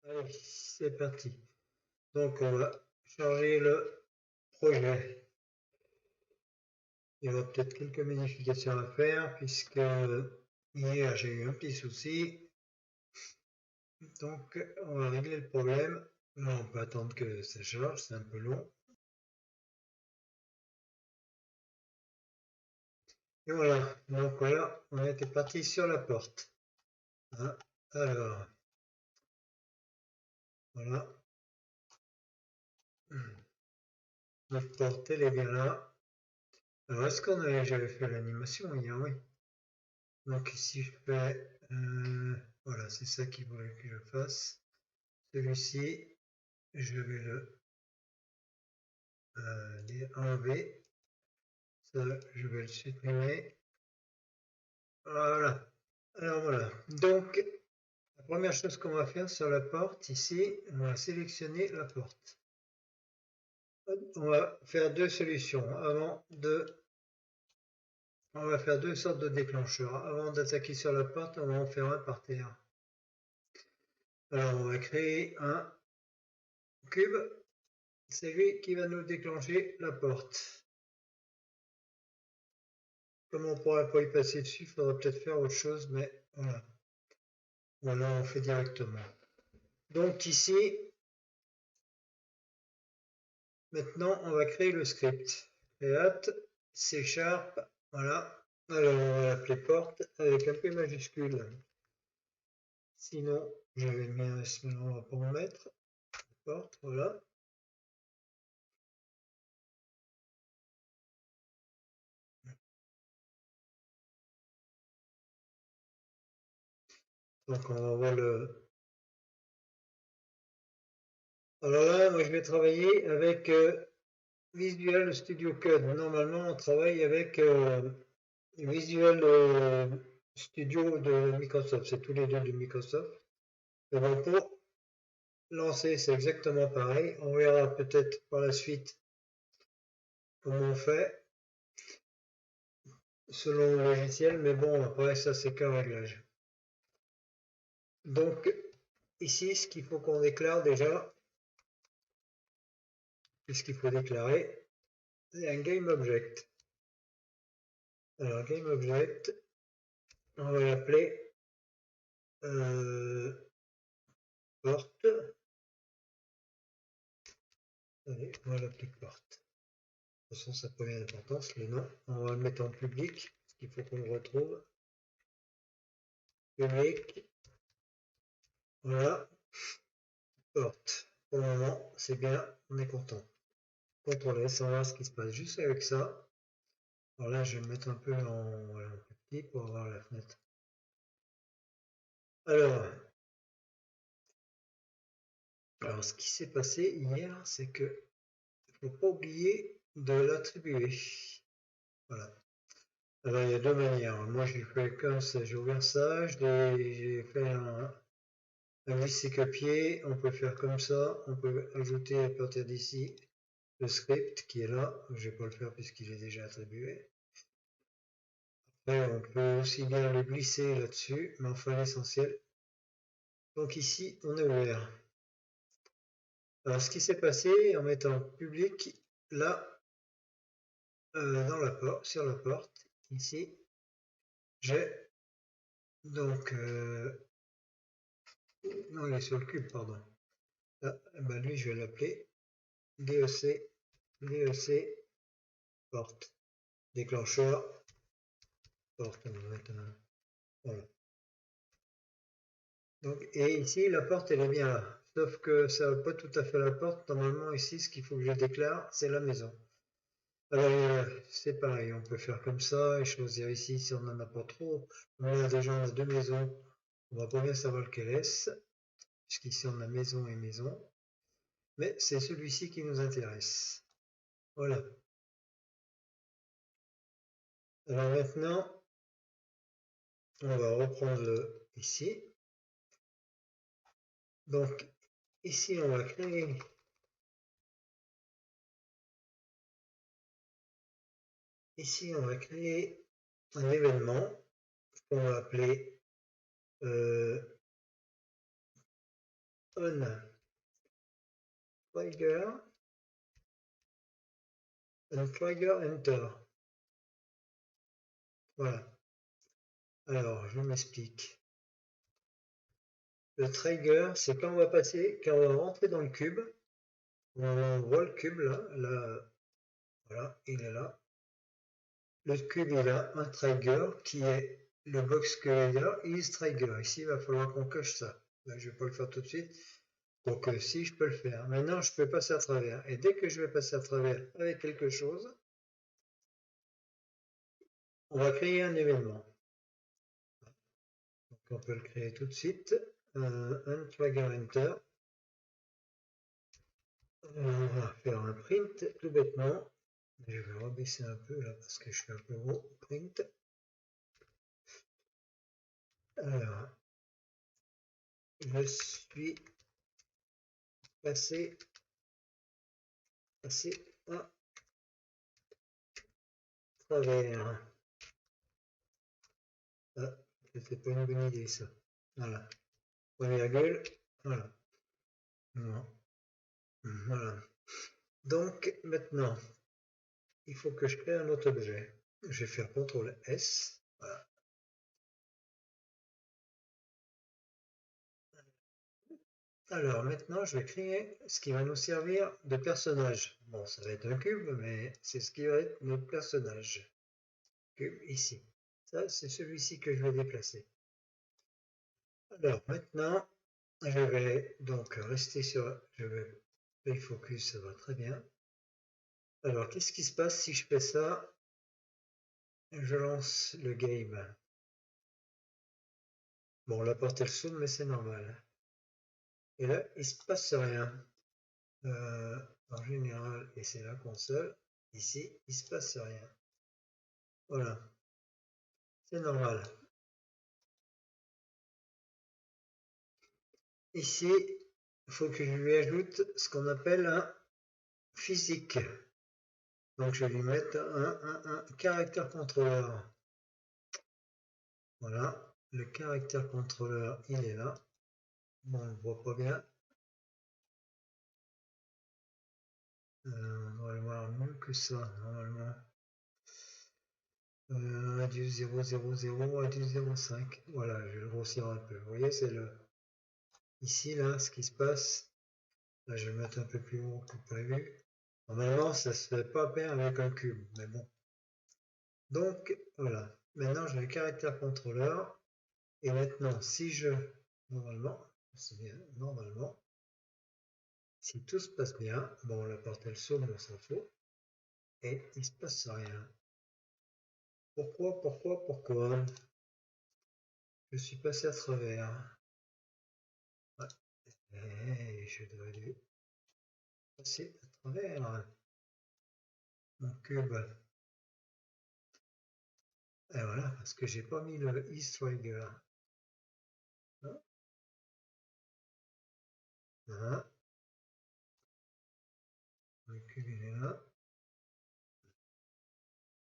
Allez, c'est parti. Donc on va charger le projet. Il y aura peut-être quelques modifications à faire puisque hier j'ai eu un petit souci. Donc on va régler le problème. Là, on peut attendre que ça charge, c'est un peu long. Et voilà, donc voilà, on était parti sur la porte. Hein, alors, voilà. Notre porte, elle est bien là. Alors, est-ce qu'on avait, j'avais fait l'animation hier? Oui. Donc ici, je fais, voilà, c'est ça qu'il voulait que je fasse. Celui-ci, je vais le enlever. Ça, je vais le supprimer. Voilà. Alors voilà. Donc, la première chose qu'on va faire sur la porte, ici, on va sélectionner la porte. On va faire deux solutions. On va faire deux sortes de déclencheurs. Avant d'attaquer sur la porte, on va en faire un par terre. Alors, on va créer un cube. C'est lui qui va nous déclencher la porte. Comme on ne pourra pas y passer dessus, il faudra peut-être faire autre chose, mais voilà. Voilà, on fait directement. Donc ici, maintenant, on va créer le script. Create, C#, voilà. Alors, on va l'appeler porte avec un P majuscule. Sinon, j'avais mis un S, mais on va pas en mettre. Porte, voilà. Donc, on va voir le... Alors là, moi, je vais travailler avec Visual Studio Code. Normalement, on travaille avec Visual Studio de Microsoft. C'est tous les deux de Microsoft. Et bon, pour lancer, c'est exactement pareil. On verra peut-être par la suite comment on fait selon le logiciel. Mais bon, après, ça, c'est qu'un réglage. Donc, ici, ce qu'il faut qu'on déclare déjà, ce qu'il faut déclarer, c'est un GameObject. Alors, GameObject, on va l'appeler porte. Allez, on va l'appeler porte. De toute façon, ça n'a pas bien d'importance, le nom. On va le mettre en public, parce qu'il faut qu'on le retrouve. Public. Voilà. Porte. Pour le moment, c'est bien, on est content. CTRL S, on va voir ce qui se passe juste avec ça. Alors là, je vais le mettre un peu en, voilà, un peu petit pour avoir la fenêtre. Alors, ce qui s'est passé hier, c'est que il ne faut pas oublier de l'attribuer. Voilà. Alors, il y a deux manières. Moi, j'ai fait comme ça, j'ai ouvert ça, j'ai fait un glisser-copier. On peut faire comme ça, on peut ajouter à partir d'ici le script qui est là. Je ne vais pas le faire puisqu'il est déjà attribué. Après, on peut aussi bien le glisser là-dessus, mais enfin, l'essentiel. Donc ici, on est ouvert. Alors, ce qui s'est passé en mettant public, là, dans la porte, sur la porte, ici, j'ai donc non, il est sur le cube, pardon. Là, ben lui, je vais l'appeler DEC porte déclencheur porte. Voilà. Donc, et ici, la porte, elle est bien là. Sauf que ça ne va pas tout à fait la porte. Normalement, ici, ce qu'il faut que je déclare, c'est la maison. Alors, c'est pareil, on peut faire comme ça et choisir ici si on n'en a pas trop. On a déjà on a deux maisons, on va pas bien savoir lequel est-ce, puisqu'ici on a maison et maison. Mais c'est celui-ci qui nous intéresse. Voilà. Alors maintenant, on va reprendre ici. Donc, ici, on va créer Ici, on va créer un événement qu'on va appeler on trigger enter. Voilà. Alors, je m'explique. Le trigger, c'est quand on va rentrer dans le cube. On voit le cube là, voilà, il est là. Le cube, il a un trigger qui est le box collider is trigger. Ici, il va falloir qu'on coche ça. Là, je ne vais pas le faire tout de suite. Donc, si je peux le faire. Maintenant, je peux passer à travers. Et dès que je vais passer à travers avec quelque chose, on va créer un événement. Donc, on peut le créer tout de suite. Un trigger enter. On va faire un print tout bêtement. Je vais rebaisser un peu là parce que je suis un peu gros. Print. Alors, je suis passé à travers. Ah, c'était pas une bonne idée ça. Voilà. Point virgule. Voilà. Non. Voilà. Donc maintenant, il faut que je crée un autre objet. Je vais faire CTRL S. Voilà. Alors maintenant, je vais créer ce qui va nous servir de personnage. Bon, ça va être un cube, mais c'est ce qui va être notre personnage. Cube ici. Ça, c'est celui-ci que je vais déplacer. Alors maintenant, je vais donc rester sur... Je vais play focus, ça va très bien. Alors, qu'est-ce qui se passe si je fais ça? Je lance le game. Bon, la porte elle s'ouvre, mais c'est normal. Et là, il se passe rien. En général, et c'est la console, ici, il se passe rien. Voilà, c'est normal. Ici, il faut que je lui ajoute ce qu'on appelle un physique. Donc, je vais lui mettre un caractère contrôleur. Voilà, le caractère contrôleur, il est là. Bon, on ne le voit pas bien. On va le voir mieux que ça, normalement. Du 0,00 à du 0,5. Voilà, je vais le grossir un peu. Vous voyez, c'est le... Ici, là, ce qui se passe. Là, je vais le mettre un peu plus haut que prévu. Normalement, ça se fait pas bien avec un cube, mais bon. Donc, voilà. Maintenant, j'ai le caractère contrôleur. Et maintenant, si je... Normalement, c'est bien, normalement, si tout se passe bien, bon, la porte elle s'ouvre, on s'en fout. Et il se passe rien. Pourquoi? Je suis passé à travers. Ouais. Et je devrais dû passer à travers mon cube. Et voilà, parce que j'ai pas mis le E-Trigger. Voilà. Le cube il est là.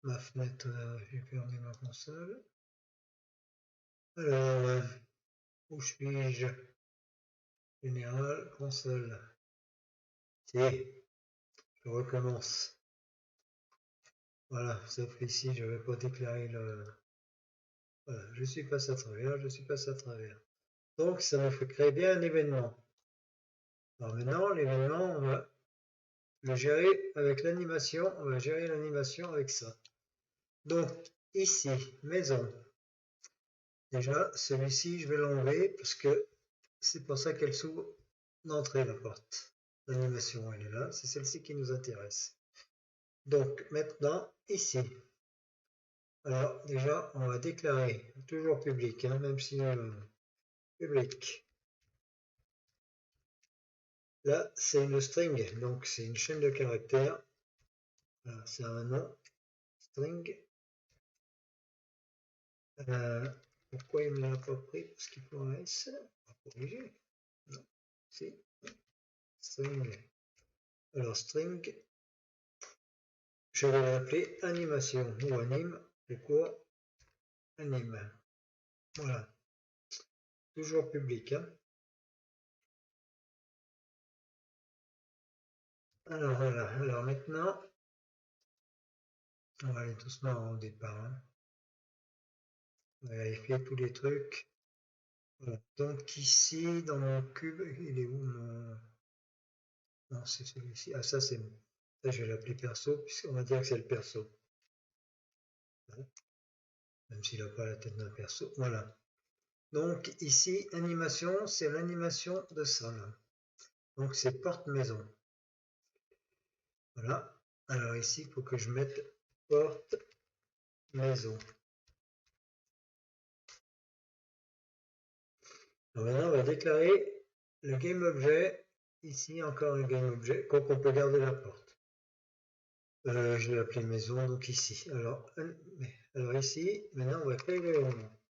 Ma fenêtre, j'ai fermé ma console. Alors, où suis-je? Général, console. Si, je recommence. Voilà, sauf ici, je ne vais pas déclarer le... Voilà, je suis passé à travers, je suis passé à travers. Donc, ça me fait créer bien un événement. Alors maintenant, l'événement, on va le gérer avec l'animation. On va gérer l'animation avec ça. Donc, ici, maison. Déjà, celui-ci, je vais l'enlever parce que c'est pour ça qu'elle s'ouvre d'entrée, la porte. L'animation, elle est là. C'est celle-ci qui nous intéresse. Donc, maintenant, ici. Alors, déjà, on va déclarer, toujours public, hein, même si public. Là, c'est une string, donc c'est une chaîne de caractères. Voilà, c'est un nom, string. Pourquoi il ne l'a pas pris? Parce qu'il faut un S. On va corriger. Non, si. String. Alors, string. je vais l'appeler animation ou anime, c'est quoi anime. Voilà, toujours public. Hein. Alors voilà, alors maintenant, on va aller doucement au départ. Hein. On va vérifier tous les trucs. Voilà. Donc ici, dans mon cube, il est où mon... Non, c'est celui-ci. Ah, ça c'est bon. Ça, je vais l'appeler perso, puisqu'on va dire que c'est le perso. Hein. Même s'il n'a pas la tête d'un perso. Voilà. Donc ici, animation, c'est l'animation de salle. Donc c'est porte maison. Voilà. Alors ici, il faut que je mette porte maison. Alors maintenant, on va déclarer le GameObjet. Ici, encore un GameObjet. Donc on peut garder la porte. Je vais l'appeler maison, donc ici. Alors ici, maintenant, on va créer l'événement.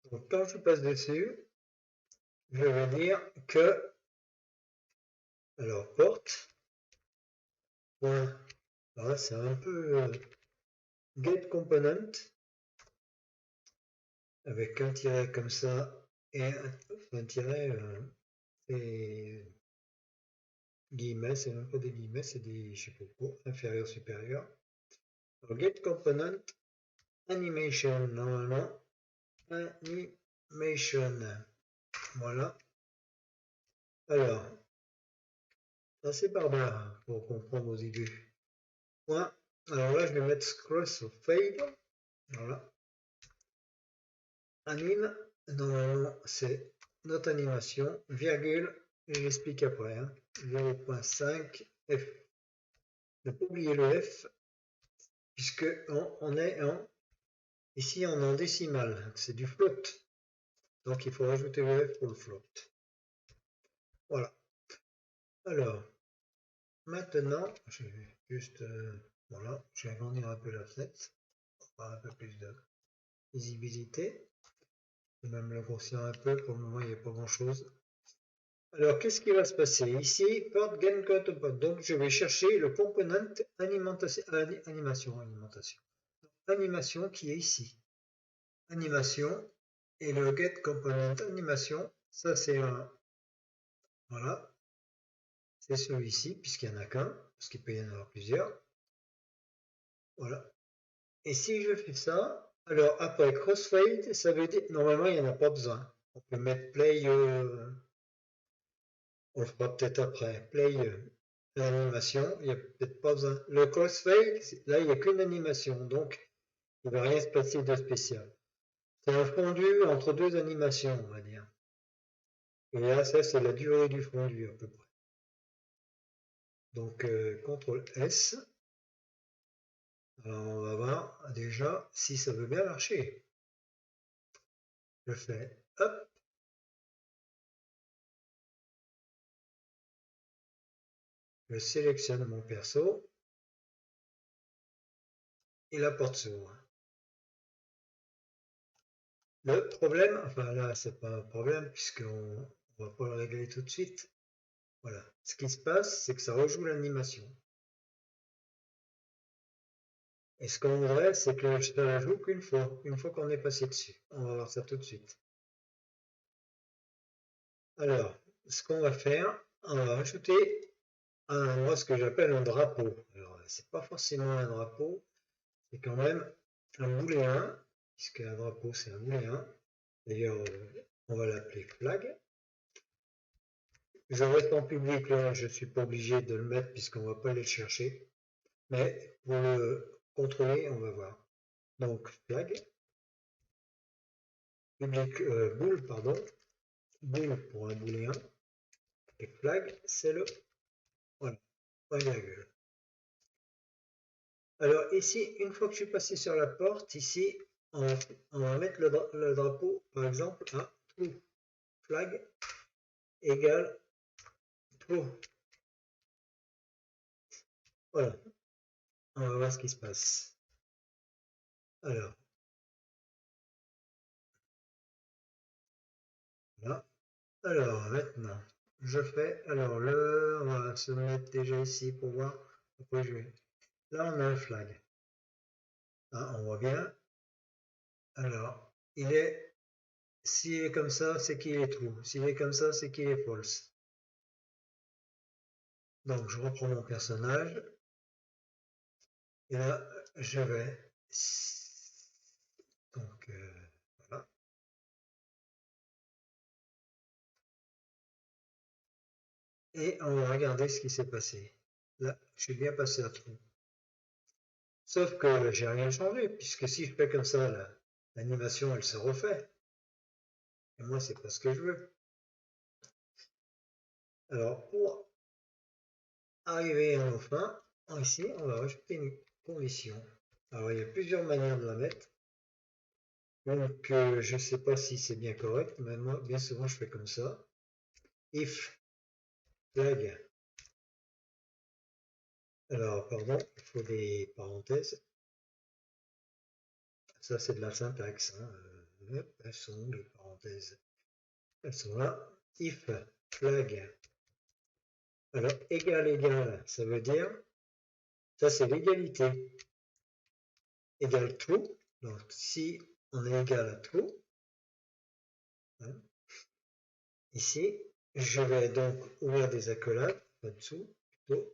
Donc quand je passe dessus, je vais dire que, alors porte, point, alors là c'est un peu get component, avec un tiret comme ça, et un tiret et guillemets, c'est même pas des guillemets, c'est des, je sais pas quoi, inférieur, supérieur. Alors, get component, animation, normalement, animation, voilà. Alors, assez barbare pour comprendre au début. Point. Alors là, je vais mettre cross of fade. Voilà. Anime. Normalement, c'est notre animation. Virgule. Et j'explique après. Hein. 0.5 F. Ne pas oublier le F. Puisque on est en. Ici, on est en décimale. C'est du float. Donc, il faut rajouter le F pour le float. Voilà. Alors, maintenant, je vais juste. Voilà. Je vais agrandir un peu la fenêtre. Pour avoir un peu plus de visibilité. Je vais même le grossir un peu, pour le moment il n'y a pas grand chose. Alors qu'est-ce qui va se passer ici? Port gain code port. Donc je vais chercher le component animation qui est ici. Animation et le get component animation, ça c'est un. Voilà, c'est celui-ci, puisqu'il n'y en a qu'un, parce qu'il peut y en avoir plusieurs. Voilà. Et si je fais ça, alors après crossfade, ça veut dire, normalement il n'y en a pas besoin. On peut mettre play, on le fera peut-être après, play l'animation, il n'y a peut-être pas besoin. Le crossfade, là il n'y a qu'une animation, donc il ne va rien se passer de spécial. C'est un fondu entre deux animations, on va dire. Et là, ça c'est la durée du fondu à peu près. Donc CTRL S. Alors on va voir déjà si ça veut bien marcher. Je fais hop. Je sélectionne mon perso. Et la porte s'ouvre. Le problème, enfin là c'est pas un problème puisqu'on ne va pas le régler tout de suite. Voilà. Ce qui se passe, c'est que ça rejoue l'animation. Et ce qu'on voudrait, c'est que je ne la joue qu'une fois qu'on est passé dessus. On va voir ça tout de suite. Alors, ce qu'on va faire, on va rajouter moi ce que j'appelle un drapeau. Alors, c'est pas forcément un drapeau, c'est quand même un booléen, puisque un drapeau c'est un booléen. D'ailleurs, on va l'appeler flag. Je reste en public là, je ne suis pas obligé de le mettre puisqu'on ne va pas aller le chercher. Mais pour le contrôler, on va voir. Donc flag, public bool, pardon, bool pour un booléen, et flag, c'est le voilà, point virgule. Alors ici, une fois que je suis passé sur la porte, ici, on va mettre le drapeau, par exemple, à true. Flag égale true. Voilà. On va voir ce qui se passe. Alors, là. Alors, maintenant, je fais, alors on va se mettre déjà ici pour voir, après je vais, là on a un flag, hein, on voit bien, alors s'il est comme ça, c'est qu'il est true, s'il est comme ça, c'est qu'il est false. Donc je reprends mon personnage, et là je vais, donc voilà, et on va regarder ce qui s'est passé. Là, je suis bien passé à true. Sauf que j'ai rien changé, puisque si je fais comme ça, l'animation elle se refait. Et moi, c'est pas ce que je veux. Alors, pour arriver à nos fins, ici, on va rajouter une condition. Alors, il y a plusieurs manières de la mettre. Donc, je ne sais pas si c'est bien correct, mais moi, bien souvent, je fais comme ça. If flag. Alors, pardon, il faut des parenthèses. Ça, c'est de la syntaxe, hein. Elles sont où, les parenthèses? Elles sont là. If flag. Alors, égal, ça veut dire, ça c'est l'égalité. Égal true. Donc, si on est égal à true, hein, ici, je vais donc ouvrir des accolades, pas dessous, plutôt.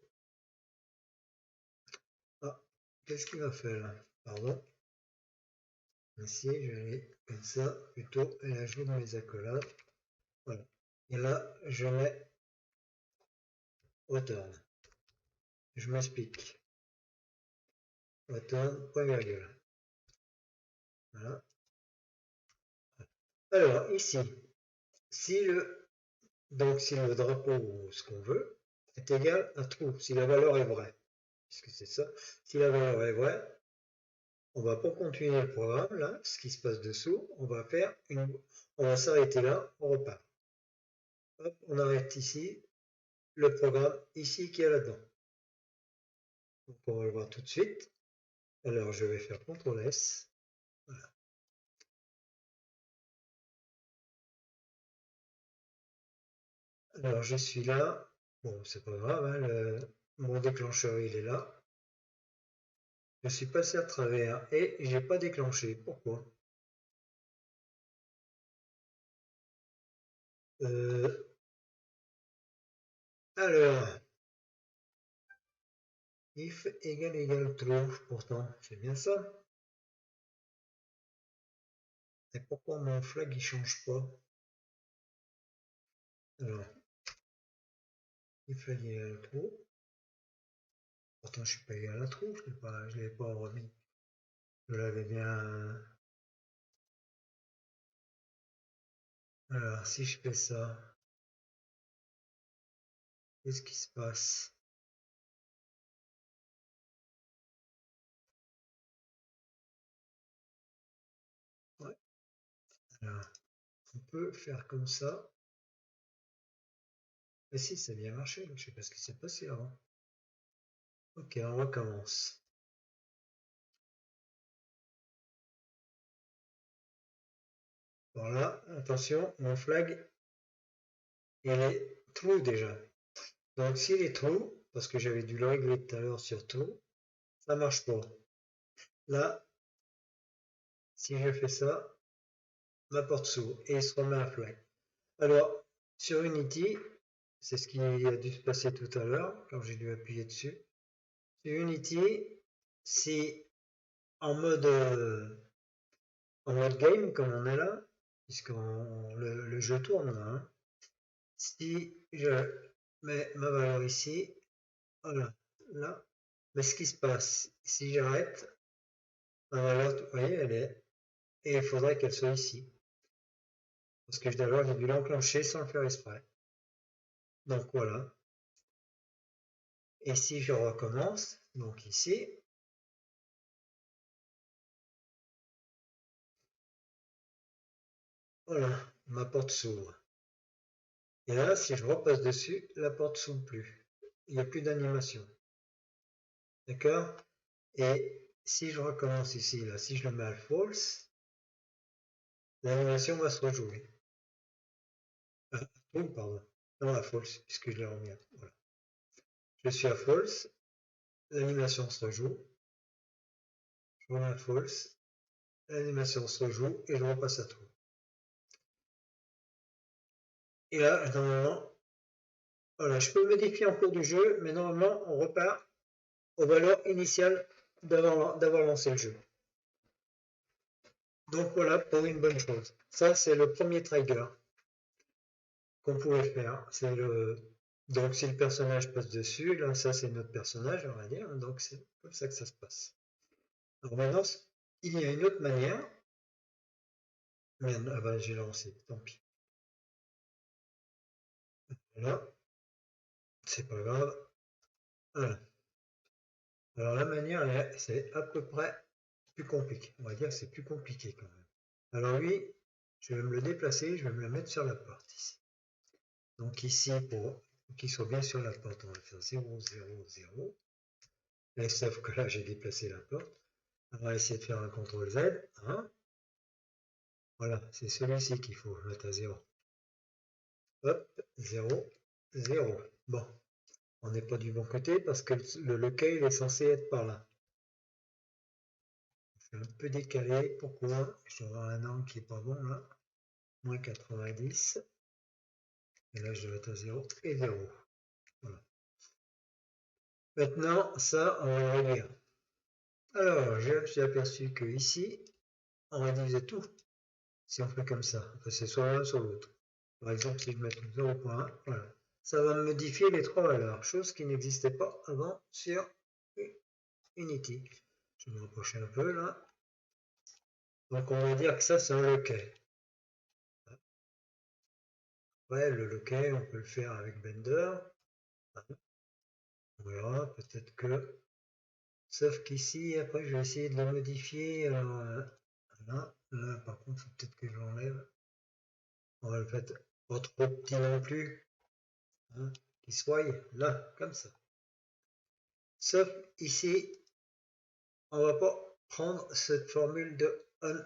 Ah, qu'est-ce qu'il va faire là? Pardon. Ici, je vais comme ça, plutôt, et là, je mets mes accolades. Voilà. Et là, je mets return. Je m'explique. Return, point virgule. Voilà. Alors, ici, si le drapeau ou ce qu'on veut est égal à true, si la valeur est vraie, puisque c'est ça, si la valeur est vraie, on va pas continuer le programme là, ce qui se passe dessous, on va s'arrêter là, on repart. Hop, on arrête ici le programme ici qui est là-dedans. Donc on va le voir tout de suite. Alors je vais faire CTRL S. Voilà. Alors je suis là. Bon, c'est pas grave, hein, mon déclencheur il est là. Je suis passé à travers et j'ai pas déclenché. Pourquoi? Alors, if égale true, pourtant, c'est bien ça. Et pourquoi mon flag il change pas? Alors, if flag égale true. Pourtant, je suis pas égal à true, je l'ai pas remis. Je l'avais bien. Alors, si je fais ça, qu'est-ce qui se passe? Ouais. Alors, on peut faire comme ça. Et si, ça a bien marché, je sais pas ce qui s'est passé avant. Ok, on recommence. Voilà, attention, mon flag, il est true déjà. Donc s'il est true, parce que j'avais dû le régler tout à l'heure sur true, ça marche pas. Là, si je fais ça, ma porte s'ouvre et il se remet un flag. Alors, sur Unity, c'est ce qui a dû se passer tout à l'heure, quand j'ai dû appuyer dessus. Sur Unity, si en mode game, comme on est là, puisque le jeu tourne là, hein, si je mets ma valeur ici, voilà, là, mais ce qui se passe, si j'arrête, ma valeur, vous voyez, elle est, et il faudrait qu'elle soit ici. Parce que d'abord, j'ai dû l'enclencher sans le faire exprès. Donc voilà. Et si je recommence, donc ici, voilà, ma porte s'ouvre. Et là, si je repasse dessus, la porte s'ouvre plus. Il n'y a plus d'animation. D'accord? Et si je recommence ici, là, si je le mets à false, l'animation va se rejouer. Ah, pardon. Non, à false, puisque je l'ai remis. Voilà. Je suis à false, l'animation se rejoue, je remets à false, l'animation se rejoue et je repasse à true. Et là, normalement, voilà, je peux modifier en cours du jeu, mais normalement, on repart aux valeurs initiales d'avoir lancé le jeu. Donc voilà, pour une bonne chose. Ça, c'est le premier trigger qu'on pouvait faire. Donc si le personnage passe dessus, là, ça c'est notre personnage, on va dire. Donc c'est comme ça que ça se passe. Alors maintenant, il y a une autre manière. Merde, ah bah, j'ai lancé, tant pis. Voilà, c'est pas grave. Voilà. Alors la manière, c'est à peu près plus compliqué. On va dire que c'est plus compliqué quand même. Alors lui, je vais me le déplacer, je vais me le mettre sur la porte ici. Donc ici, pour qu'il soit bien sur la porte, on va faire 0, 0, 0. Et sauf que là, j'ai déplacé la porte. On va essayer de faire un CTRL Z. Hein. Voilà, c'est celui-ci qu'il faut mettre à 0. Hop, 0, 0. Bon, on n'est pas du bon côté parce que le key est censé être par là. Je suis un peu décalé. Pourquoi? Je dois avoir un angle qui n'est pas bon là. Moins 90. Et là, je dois être à 0 et 0. Voilà. Maintenant, ça, on va le réduire. Alors, je me suis aperçu que ici, on va diviser tout. Si on fait comme ça, c'est soit l'un soit l'autre. Par exemple, si je mets 0.1, voilà. Ça va me modifier les trois valeurs, chose qui n'existait pas avant sur Unity. Je vais me rapprocher un peu là. Donc on va dire que ça c'est un loquet. Ouais, le loquet, on peut le faire avec Blender. On verra, peut-être que. Sauf qu'ici, après, je vais essayer de le modifier. Alors, là, par contre, faut peut-être que je l'enlève. On va le faire pas trop petit non plus. Hein, qu'il soit là, comme ça. Sauf ici, on va pas prendre cette formule de on.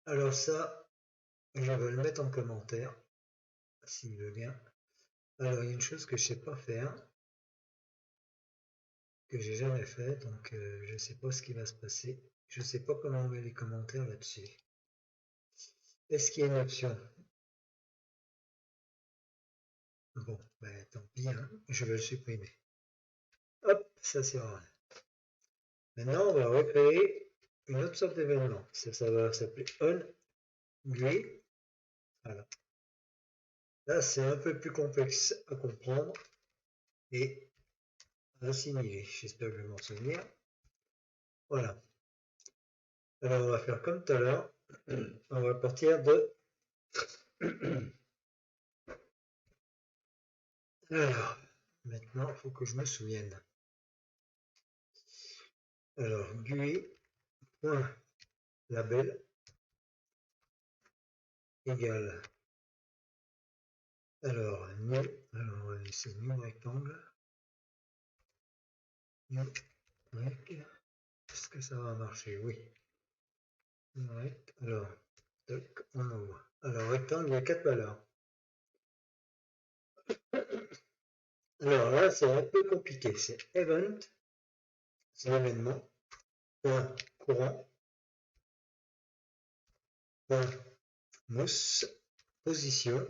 Alors ça, je vais le mettre en commentaire, s'il veut bien. Alors il y a une chose que je sais pas faire, que j'ai jamais fait, donc je sais pas ce qui va se passer. Je sais pas comment on met les commentaires là-dessus. Est-ce qu'il y a une option? Bon, ben tant pis, hein, je vais le supprimer. Hop, ça c'est vrai. Maintenant, on va recréer une autre sorte d'événement. Ça va s'appeler on GUI. Voilà. Là, c'est un peu plus complexe à comprendre et à assimiler. J'espère que je vais m'en souvenir. Voilà. Alors, on va faire comme tout à l'heure. On va partir de... Alors, maintenant, il faut que je me souvienne. Alors, GUI.label égale. Alors, new. Alors, c'est new rectangle. New rect. Est-ce que ça va marcher? Oui. New rect. Alors, on ouvre. Alors, rectangle, il y a 4 valeurs. Alors là, c'est un peu compliqué. C'est event, c'est l'événement, point courant, point mousse, position.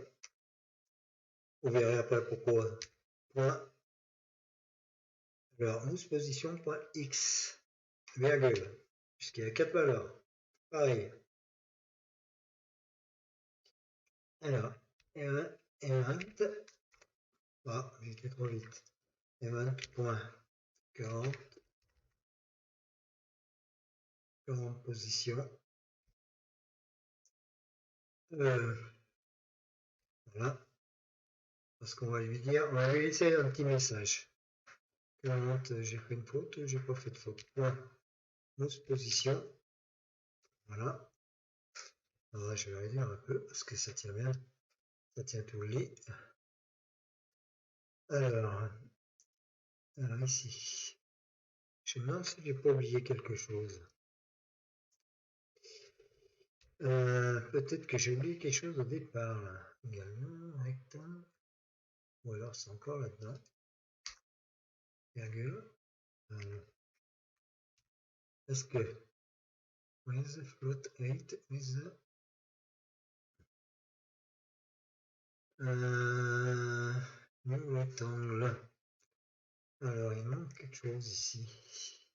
Vous verrez après pourquoi. Point. Alors, mousse position, point x, virgule, puisqu'il y a 4 valeurs. Pareil. Alors, event, ah, j'ai été trop vite. Event, point 40, 40 position. Voilà. Parce qu'on va lui dire, on va lui laisser un petit message. J'ai fait une faute, j'ai pas fait de faute. Point. Mousse position. Voilà. Alors là, je vais réduire un peu parce que ça tient bien. Ça tient tout le lit. Alors ici, je me demande si j'ai pas oublié quelque chose. Peut-être que j'ai oublié quelque chose au départ. également, rectangle, ou alors c'est encore là-dedans, virgule, est-ce que with float 8 with new rectangle. Alors il manque quelque chose ici.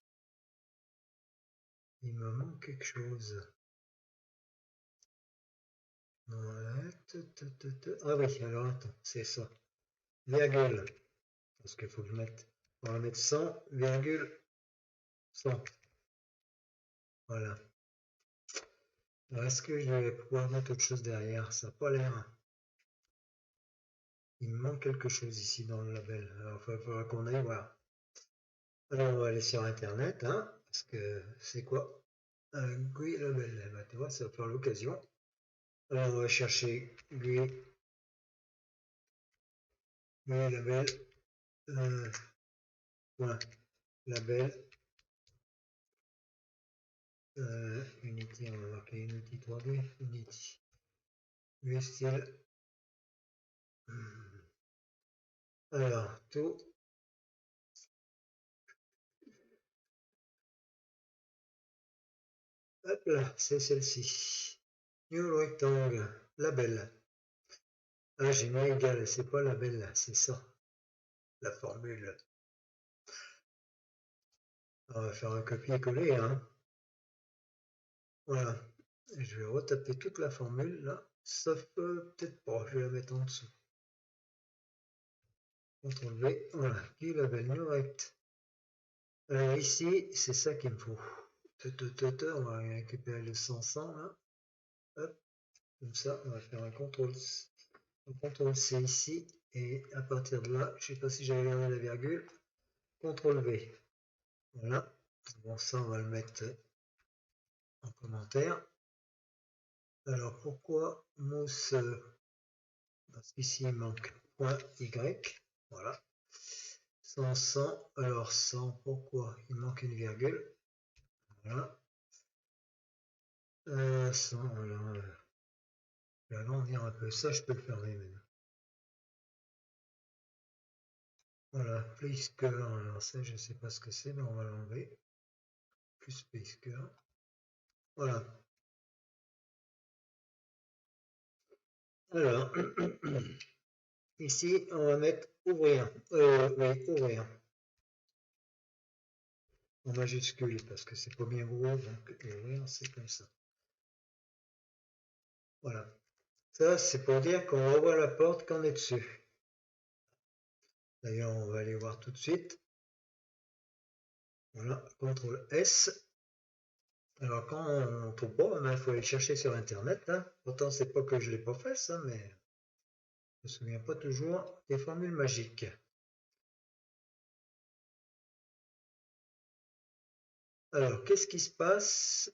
Il me manque quelque chose. Ah oui, alors attends, c'est ça. Virgule. Parce qu'il faut que je mette. On va mettre 100, virgule 100. Voilà. Alors, est-ce que je vais pouvoir mettre autre chose derrière? Ça n'a pas l'air. Il me manque quelque chose ici dans le label. Alors, il va falloir qu'on aille voir. Alors, on va aller sur Internet, hein, parce que c'est quoi un GUI label? Eh ben, tu vois, ça va faire l'occasion. Alors, on va chercher GUI label. Point label. Unity, on va marquer Unity 3D. Unity. style. Alors, tout. Hop là, c'est celle-ci. New rectangle, label. Ah, j'ai mis égal, c'est pas label, c'est ça, la formule. On va faire un copier-coller, hein. Voilà. Et je vais retaper toute la formule là, sauf peut-être pas, je vais la mettre en dessous. CTRL V, voilà, qui label new rect. Alors ici, c'est ça qu'il me faut. On va récupérer le 100 là. Hop, comme ça, on va faire un CTRL C ici, et à partir de là, je ne sais pas si j'avais gardé la virgule, CTRL V. Voilà. Bon, ça, on va le mettre en commentaire. Alors, pourquoi mousse? Parce qu'ici, il manque point Y. Voilà. 100. Alors, 100, pourquoi? Il manque une virgule. Voilà. 100, alors, je vais agrandir un peu. Ça, je peux le fermer maintenant. Voilà, Placecolor. Alors, ça, je ne sais pas ce que c'est, mais on va l'enlever. Plus Placecolor. Voilà. Alors, ici, on va mettre ouvrir. Oui, ouvrir. En majuscule, parce que c'est pas bien gros, donc ouvrir, c'est comme ça. Voilà. Ça, c'est pour dire qu'on revoit la porte quand on est dessus. D'ailleurs, on va aller voir tout de suite. Voilà, CTRL S. Alors, quand on ne trouve pas, il faut aller chercher sur Internet. Hein. Pourtant, c'est pas que je ne l'ai pas fait, ça, mais je ne me souviens pas toujours des formules magiques. Alors, qu'est-ce qui se passe?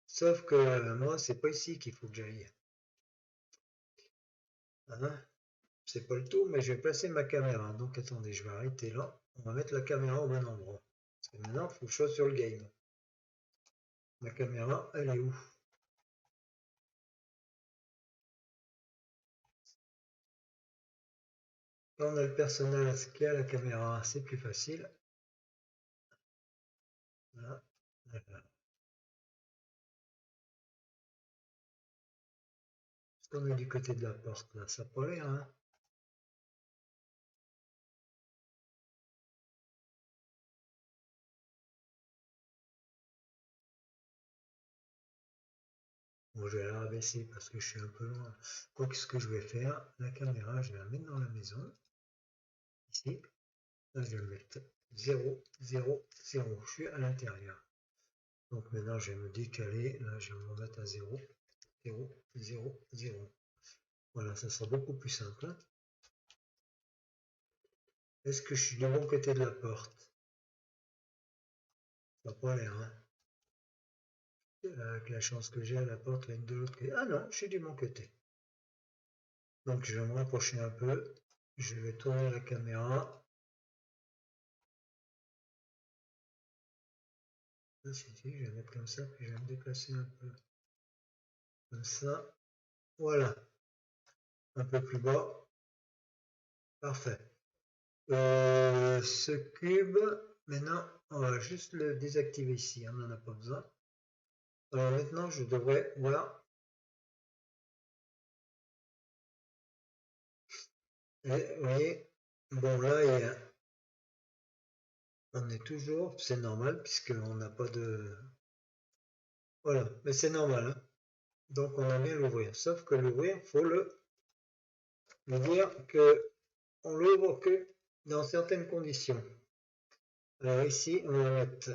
Sauf que moi, c'est pas ici qu'il faut que j'aille. Hein? C'est pas le tout, mais je vais placer ma caméra. Donc, attendez, je vais arrêter là. On va mettre la caméra au bon endroit. Parce que maintenant, il faut que je sois sur le game. Ma caméra, elle est où? Quand on a le personnage qui a la caméra, c'est plus facile. Voilà. Voilà. Est-ce qu'on est du côté de la porte là? Ça peut aller, hein? Bon, je vais la rabaisser parce que je suis un peu loin. Quoi que ce que je vais faire, la caméra, je vais la mettre dans la maison. Ici. Là, je vais mettre 0, 0, 0. Je suis à l'intérieur. Donc maintenant, je vais me décaler. Là, je vais me remettre à 0, 0, 0, 0. Voilà, ça sera beaucoup plus simple. Hein. Est-ce que je suis du bon côté de la porte? Ça n'a pas l'air, hein. Avec la chance que j'ai, la porte va être de l'autre côté. Ah non, je suis du bon côté. Donc je vais me rapprocher un peu. Je vais tourner la caméra. Là, je vais mettre comme ça, puis je vais me déplacer un peu. Comme ça. Voilà. un peu plus bas. Parfait. Ce cube, maintenant, on va juste le désactiver ici, on n'en a pas besoin. Alors maintenant, je devrais voir. Et, vous voyez, bon là, on est toujours, c'est normal, puisqu'on n'a pas de... Voilà, mais c'est normal, hein. Donc on a bien l'ouvrir. Sauf que l'ouvrir, il faut lui dire que on l'ouvre que dans certaines conditions. Alors ici, on va mettre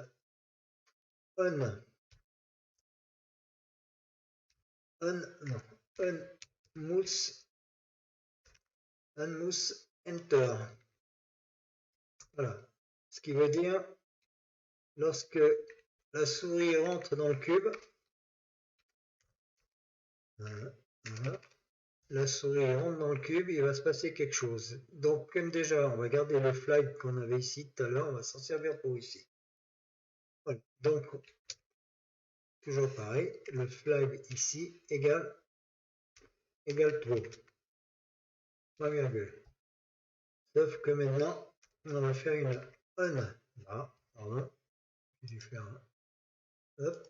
on mousse enter. Voilà. Ce qui veut dire lorsque la souris rentre dans le cube, voilà, la souris rentre dans le cube, il va se passer quelque chose. Donc comme déjà, on va garder le flag qu'on avait ici tout à l'heure, on va s'en servir pour ici. Voilà. Donc toujours pareil, le flag ici égale true. Point virgule. Sauf que maintenant, on va faire une on. Là, pardon. J'ai dû faire un. Hop.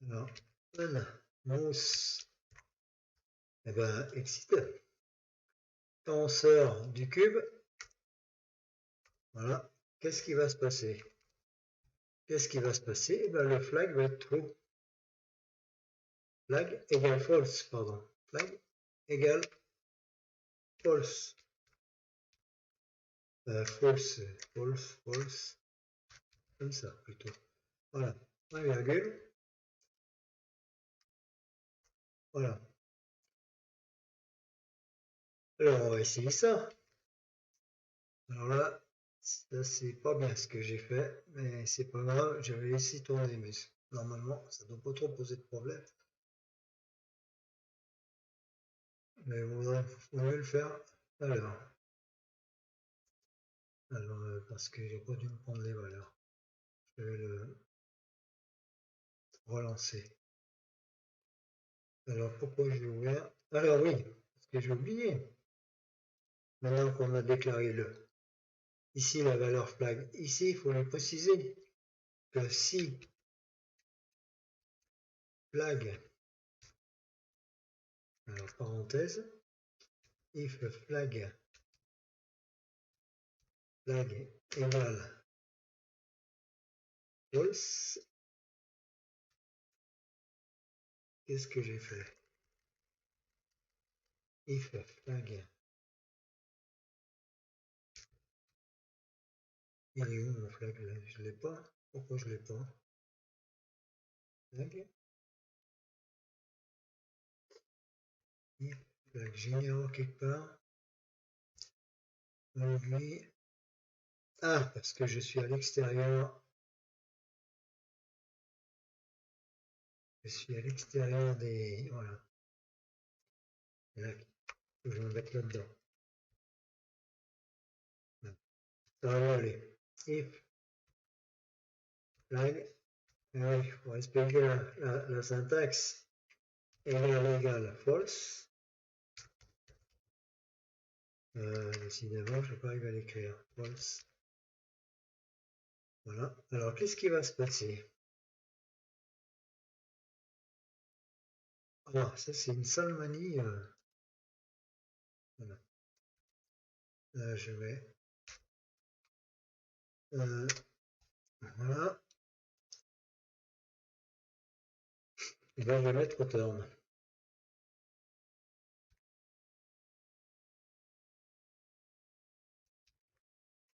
Alors, on mousse. Eh ben, excite. Quand on sort du cube, voilà, qu'est-ce qui va se passer? Qu'est-ce qui va se passer? Eh ben, le flag va être true. Flag égale false, pardon. Flag égale false. False, false. Comme ça, plutôt. Voilà. Point virgule. Voilà. Alors, on va essayer ça. Alors là, ça c'est pas bien ce que j'ai fait, mais c'est pas grave, j'avais laissé tourner, mais normalement, ça ne doit pas trop poser de problème. Mais il faut mieux le faire alors. Alors, parce qu'il n'a pas dû me prendre les valeurs. Je vais le relancer. Alors, pourquoi j'ai ouvert? Alors oui, parce que j'ai oublié. Maintenant qu'on a déclaré le. Ici, la valeur flag. Ici, il faut lui préciser que si flag, alors parenthèse, if flag égale false, qu'est-ce que j'ai fait? If flag, il est où mon flag là? Je l'ai pas. Pourquoi je l'ai pas? Flag, if flag, j'ignore quelque part. Lui, ah, parce que je suis à l'extérieur. Je suis à l'extérieur des, voilà. Là, je vais me mettre là-dedans. Ça va aller. If flag, il faut respecter la syntaxe égale false. Décidément, je n'ai pas arrivé à l'écrire. False. Voilà. Alors, qu'est-ce qui va se passer? Ah, ça, c'est une sale manie. Voilà. Là, je vais. Voilà. Et bien, je vais mettre return.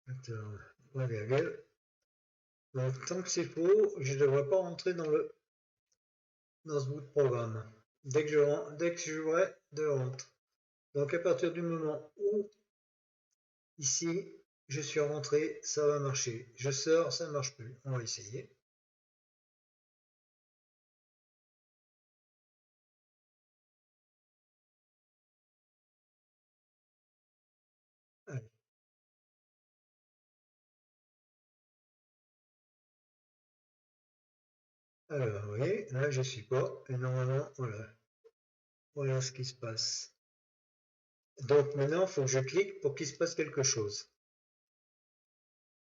Return. Point virgule. Donc, tant que c'est faux, je ne devrais pas rentrer dans ce bout de programme. Dès que je vois de rentre. Donc, à partir du moment où, ici, je suis rentré, ça va marcher. Je sors, ça ne marche plus. On va essayer. Allez. Alors, vous voyez, là, je ne suis pas. Et normalement, voilà. Voilà ce qui se passe. Donc maintenant, il faut que je clique pour qu'il se passe quelque chose.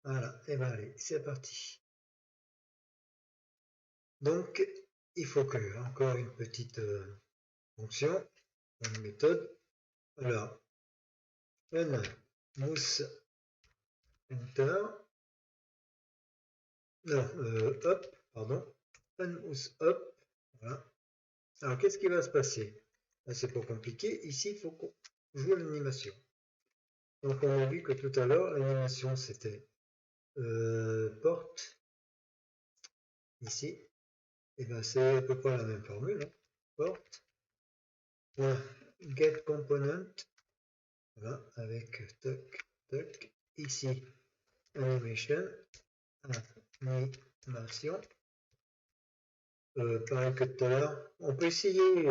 Voilà, et bien allez, c'est parti. Donc, il faut que, encore une petite fonction, une méthode. Alors, mousse enter. Non, hop, pardon. Mousse hop. Voilà. Alors, qu'est-ce qui va se passer? C'est pas compliqué. Ici, il faut qu'on joue l'animation. Donc, on a vu que tout à l'heure, l'animation, c'était porte. Ici, et bien c'est à peu près la même formule. Hein. Porte. Get component. Voilà, avec toc, toc. Ici, animation. Animation. Pareil que tout à l'heure. On peut essayer,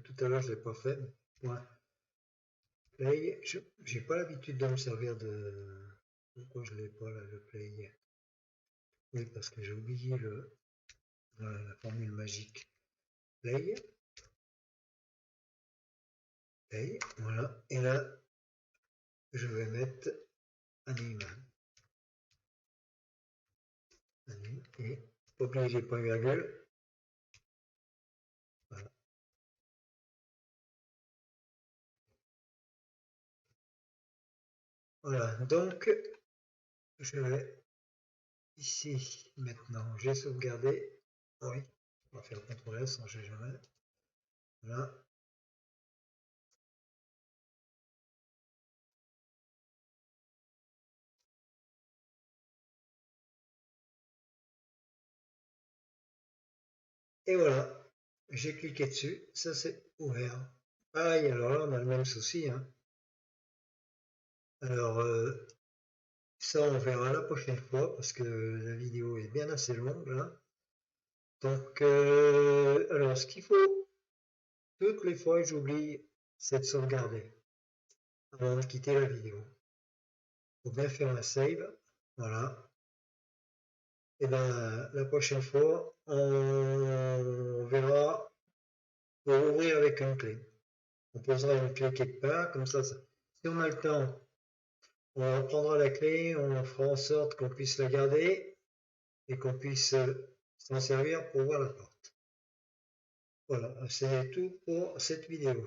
tout à l'heure je ne l'ai pas fait. Ouais. Play, j'ai pas l'habitude de me servir de... Pourquoi je l'ai pas là, le play? Oui, parce que j'ai oublié la formule magique. Play. Play, voilà. Et là, je vais mettre anime. Anime. Et pas oublier les points virgules. Voilà. Voilà, donc je vais ici maintenant, j'ai sauvegardé. Oui, on va faire CTRL S, on ne sait jamais. Voilà. Et voilà, j'ai cliqué dessus, ça s'est ouvert. Pareil, alors là on a le même souci. Hein. Alors ça on verra la prochaine fois parce que la vidéo est bien assez longue là. Donc alors ce qu'il faut, toutes les fois j'oublie, c'est de sauvegarder avant de quitter la vidéo. Il faut bien faire un save, voilà. Et bien la prochaine fois on verra pour ouvrir avec une clé. On posera une clé quelque part, comme ça, si on a le temps, on prendra la clé, on fera en sorte qu'on puisse la garder et qu'on puisse s'en servir pour ouvrir la porte. Voilà, c'est tout pour cette vidéo.